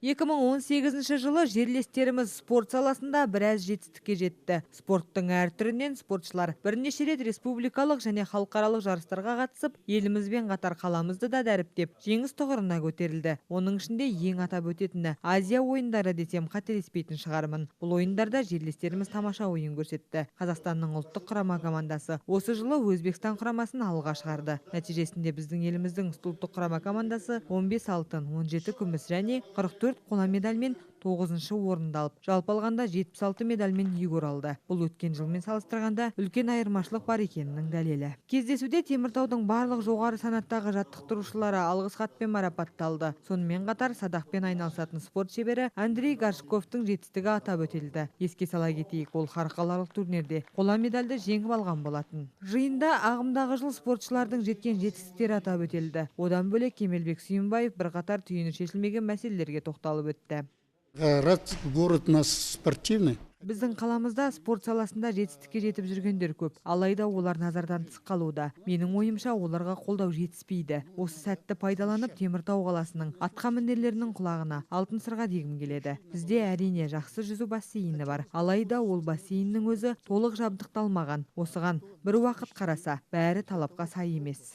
2018 жылы жерлестеріміз спорт саласында біраз жетістікке жетті. Спорттың әр түрінен спортшылар бірнеше рет республикалық және халықаралық жарыстарға қатысып, елімізбен қатар қаламызды да дәріптеп, жеңіс тұғырына көтерілді. Оның ішінде ең атап өтетіні Азия ойындары десем қателеспейтін шығармын. Бұл ойындарда жерлестеріміз тамаша ойын көрсетті. Қазақстанның ұлттық құрама командасы осы жылы Өзбекстан құрамасын алға шығарды. Нәтижесінде біздің еліміздің ұлттық құрама командасы 15 алтын, 17 күміс және 44 қола медальмен 9-шы орынды алып, жалпы алғанда 76 медальмен егор алды. Бұл өткен жылмен салыстырғанда үлкен айырмашылық бар екенінің дәлелі. Кездесуде Теміртаудың барлық жоғары санаттағы жаттықтырушылары алғыс хатпен марапатталды. Сонымен қатар садақпен айналысатын спорт шебері Андрей Горшковтың жетістігі атап өтілді. Еске сала кетейік, ол халықаралық турнирде қола медальді жеңіп алған болатын. Жиында ағымдағы жыл спортшылардың жеткен жетістіктері атап өтілді. Одан бөлек Кемелбек Сүйінбаев бірқатар түйіні шешілмеген мәселелерге тоқталып өтті. Раз город у нас спортивный. Біздің қаламызда спорт саласында жетістікке жетіп жүргендер көп, алайда олар назардан тыс қалуда. Менің ойымша, оларға қолдау жетіспейді. Осы сәтті пайдаланып, Теміртау қаласының атқамінерлерінің құлағына алтын сырға дегім келеді. Бізде әрине жақсы жүзу бассейні бар, алайда ол бассейннің өзі толық жабдықталмаған. Осыған бір уақыт қараса, бәрі талапқа сай емес.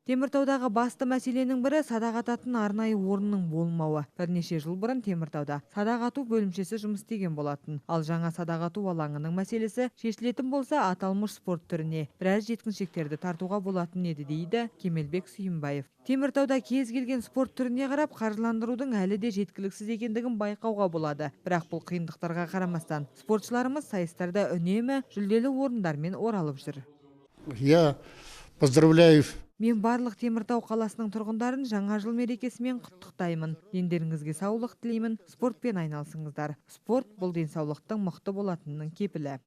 Теміртаудағы басты мәселенің бірі садақ ататын арнайы орынның болмауы. Бірнеше жыл бұрын Теміртауда садақ ату бөлімшесі жұмыс істеген болатын. Ал жаңа садақ ату алаңының мәселесі шешілетін болса, аталмыш спорт түріне біраз жеткіншектерді тартуға болатын еді, дейді Кемелбек Сүйінбаев. Теміртауда кез келген спорт түріне қарап, қаржыландырудың әлі де жеткіліксіз екендігін байқауға болады. Бірақ бұл қиындықтарға қарамастан, спортшыларымыз сайыстарда үнемі жүлделі орындармен оралып жүр. Я поздравляю. Мен барлық Теміртау қаласының тұрғындарын жаңа жыл мерекесімен құттықтаймын. Дендеріңізге саулық тілеймін, спортпен айналысыңыздар. Спорт бұл денсаулықтың мықты болатынының кепілі.